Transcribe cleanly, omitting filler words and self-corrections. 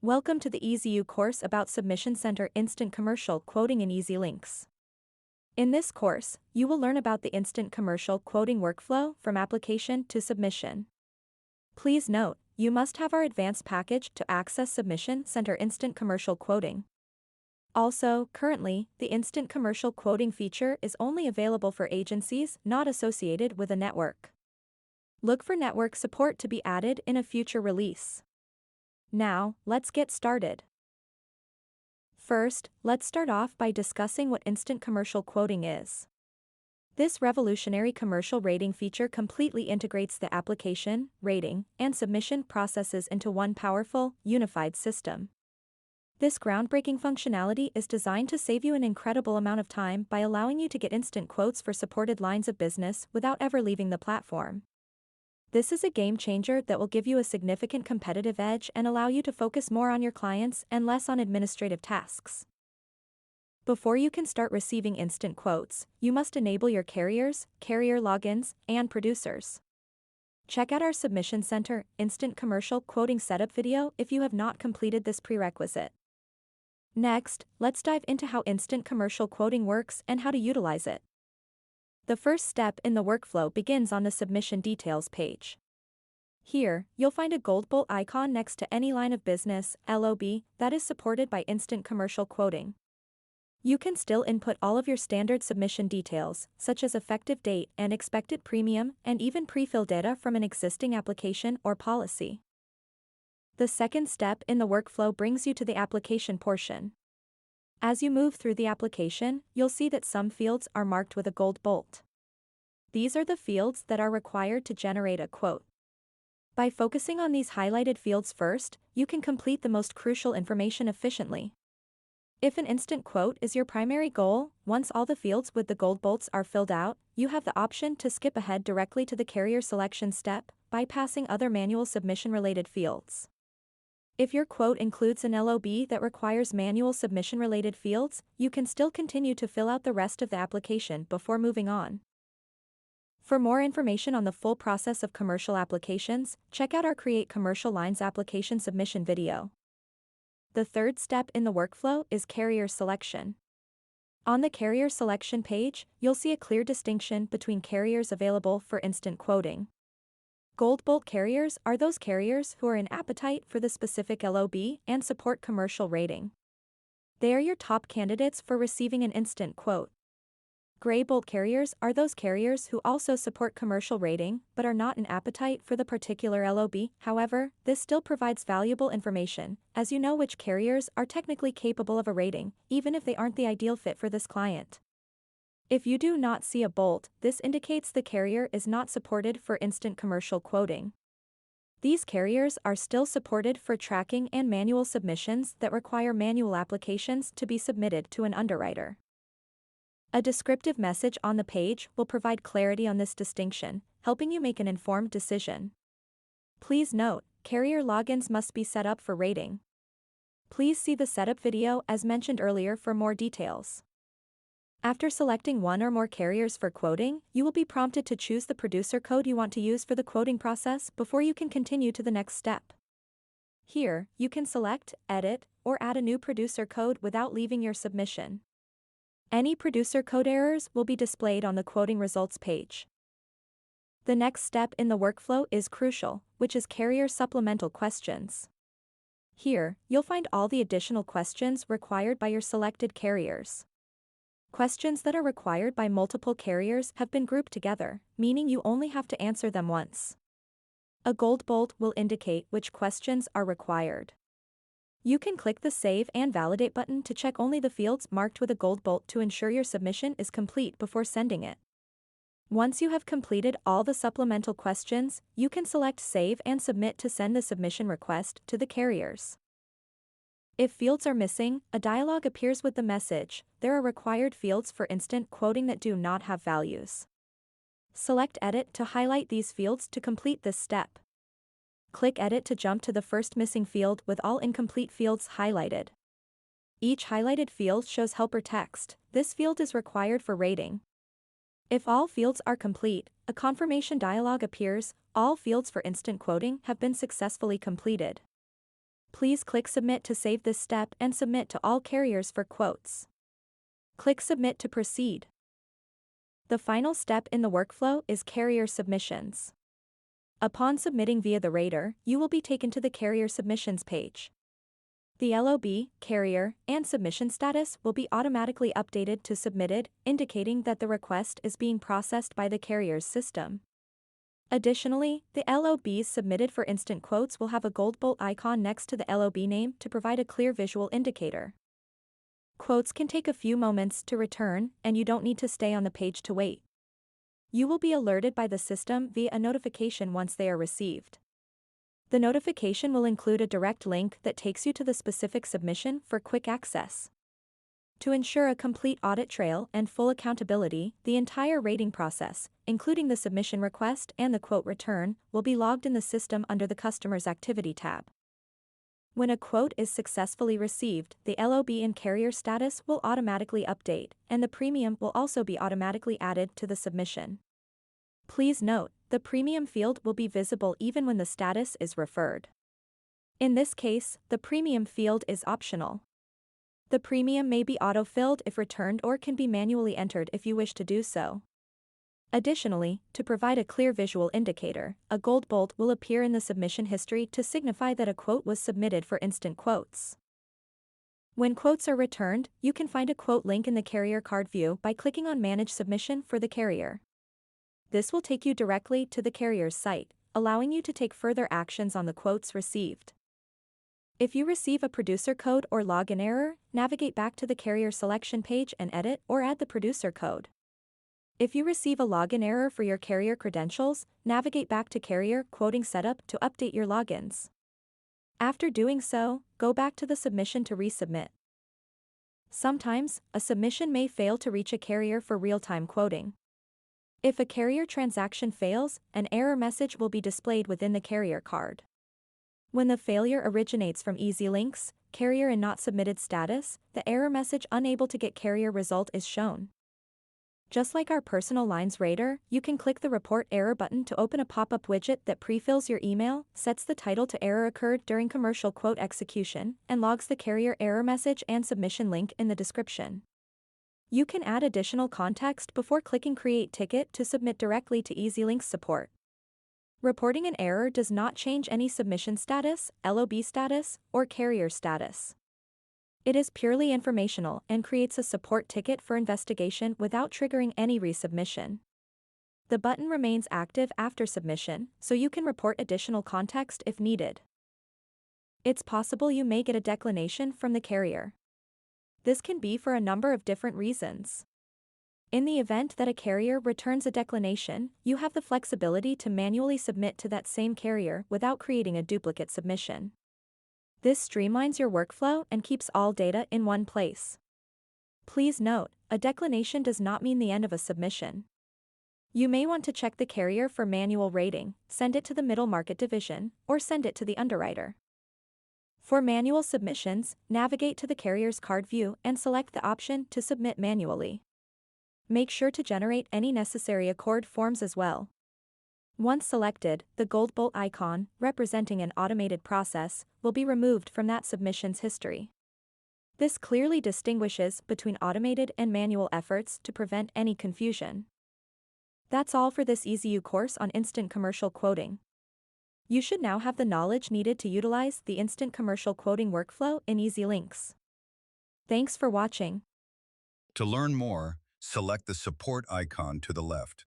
Welcome to the EZU course about Submission Center Instant Commercial Quoting in EZLynx. In this course, you will learn about the instant commercial quoting workflow from application to submission. Please note, you must have our advanced package to access Submission Center Instant Commercial Quoting. Also, currently, the instant commercial quoting feature is only available for agencies not associated with a network. Look for network support to be added in a future release. Now, let's get started. First, let's start off by discussing what instant commercial quoting is. This revolutionary commercial rating feature completely integrates the application, rating, and submission processes into one powerful, unified system. This groundbreaking functionality is designed to save you an incredible amount of time by allowing you to get instant quotes for supported lines of business without ever leaving the platform. This is a game changer that will give you a significant competitive edge and allow you to focus more on your clients and less on administrative tasks. Before you can start receiving instant quotes, you must enable your carriers, carrier logins, and producers. Check out our Submission Center Instant Commercial Quoting Setup video if you have not completed this prerequisite. Next, let's dive into how instant commercial quoting works and how to utilize it. The first step in the workflow begins on the Submission Details page. Here, you'll find a gold bolt icon next to any line of business, LOB, that is supported by instant commercial quoting. You can still input all of your standard submission details, such as effective date and expected premium, and even pre-fill data from an existing application or policy. The second step in the workflow brings you to the application portion. As you move through the application, you'll see that some fields are marked with a gold bolt. These are the fields that are required to generate a quote. By focusing on these highlighted fields first, you can complete the most crucial information efficiently. If an instant quote is your primary goal, once all the fields with the gold bolts are filled out, you have the option to skip ahead directly to the carrier selection step, bypassing other manual submission-related fields. If your quote includes an LOB that requires manual submission-related fields, you can still continue to fill out the rest of the application before moving on. For more information on the full process of commercial applications, check out our Create Commercial Lines application submission video. The third step in the workflow is carrier selection. On the carrier selection page, you'll see a clear distinction between carriers available for instant quoting. Gold bolt carriers are those carriers who are in appetite for the specific LOB and support commercial rating. They are your top candidates for receiving an instant quote. Gray bolt carriers are those carriers who also support commercial rating but are not in appetite for the particular LOB. However, this still provides valuable information, as you know which carriers are technically capable of a rating, even if they aren't the ideal fit for this client. If you do not see a bolt, this indicates the carrier is not supported for instant commercial quoting. These carriers are still supported for tracking and manual submissions that require manual applications to be submitted to an underwriter. A descriptive message on the page will provide clarity on this distinction, helping you make an informed decision. Please note, carrier logins must be set up for rating. Please see the setup video as mentioned earlier for more details. After selecting one or more carriers for quoting, you will be prompted to choose the producer code you want to use for the quoting process before you can continue to the next step. Here, you can select, edit, or add a new producer code without leaving your submission. Any producer code errors will be displayed on the quoting results page. The next step in the workflow is crucial, which is carrier supplemental questions. Here, you'll find all the additional questions required by your selected carriers. Questions that are required by multiple carriers have been grouped together, meaning you only have to answer them once. A gold bolt will indicate which questions are required. You can click the Save and Validate button to check only the fields marked with a gold bolt to ensure your submission is complete before sending it. Once you have completed all the supplemental questions, you can select Save and Submit to send the submission request to the carriers. If fields are missing, a dialog appears with the message, "There are required fields for instant quoting that do not have values." Select Edit to highlight these fields to complete this step. Click Edit to jump to the first missing field with all incomplete fields highlighted. Each highlighted field shows helper text. This field is required for rating. If all fields are complete, a confirmation dialog appears. All fields for instant quoting have been successfully completed. Please click Submit to save this step and submit to all carriers for quotes. Click Submit to proceed. The final step in the workflow is carrier submissions. Upon submitting via the rater, you will be taken to the carrier submissions page. The LOB, carrier, and submission status will be automatically updated to submitted, indicating that the request is being processed by the carrier's system. Additionally, the LOBs submitted for instant quotes will have a gold bolt icon next to the LOB name to provide a clear visual indicator. Quotes can take a few moments to return, and you don't need to stay on the page to wait. You will be alerted by the system via a notification once they are received. The notification will include a direct link that takes you to the specific submission for quick access. To ensure a complete audit trail and full accountability, the entire rating process, including the submission request and the quote return, will be logged in the system under the Customer's Activity tab. When a quote is successfully received, the LOB and carrier status will automatically update, and the premium will also be automatically added to the submission. Please note, the premium field will be visible even when the status is referred. In this case, the premium field is optional. The premium may be auto-filled if returned or can be manually entered if you wish to do so. Additionally, to provide a clear visual indicator, a gold bolt will appear in the submission history to signify that a quote was submitted for instant quotes. When quotes are returned, you can find a quote link in the carrier card view by clicking on Manage Submission for the carrier. This will take you directly to the carrier's site, allowing you to take further actions on the quotes received. If you receive a producer code or login error, navigate back to the carrier selection page and edit or add the producer code. If you receive a login error for your carrier credentials, navigate back to Carrier Quoting Setup to update your logins. After doing so, go back to the submission to resubmit. Sometimes, a submission may fail to reach a carrier for real-time quoting. If a carrier transaction fails, an error message will be displayed within the carrier card. When the failure originates from EZLynx, carrier in not submitted status, the error message unable to get carrier result is shown. Just like our personal lines rater, you can click the Report Error button to open a pop-up widget that pre-fills your email, sets the title to Error Occurred during commercial quote execution, and logs the carrier error message and submission link in the description. You can add additional context before clicking Create Ticket to submit directly to EZLynx support. Reporting an error does not change any submission status, LOB status, or carrier status. It is purely informational and creates a support ticket for investigation without triggering any resubmission. The button remains active after submission, so you can report additional context if needed. It's possible you may get a declination from the carrier. This can be for a number of different reasons. In the event that a carrier returns a declination, you have the flexibility to manually submit to that same carrier without creating a duplicate submission. This streamlines your workflow and keeps all data in one place. Please note, a declination does not mean the end of a submission. You may want to check the carrier for manual rating, send it to the middle market division, or send it to the underwriter. For manual submissions, navigate to the carrier's card view and select the option to submit manually. Make sure to generate any necessary Accord forms as well. Once selected, the gold bolt icon, representing an automated process, will be removed from that submission's history. This clearly distinguishes between automated and manual efforts to prevent any confusion. That's all for this EZU course on instant commercial quoting. You should now have the knowledge needed to utilize the instant commercial quoting workflow in EZLynx. Thanks for watching. To learn more, select the support icon to the left.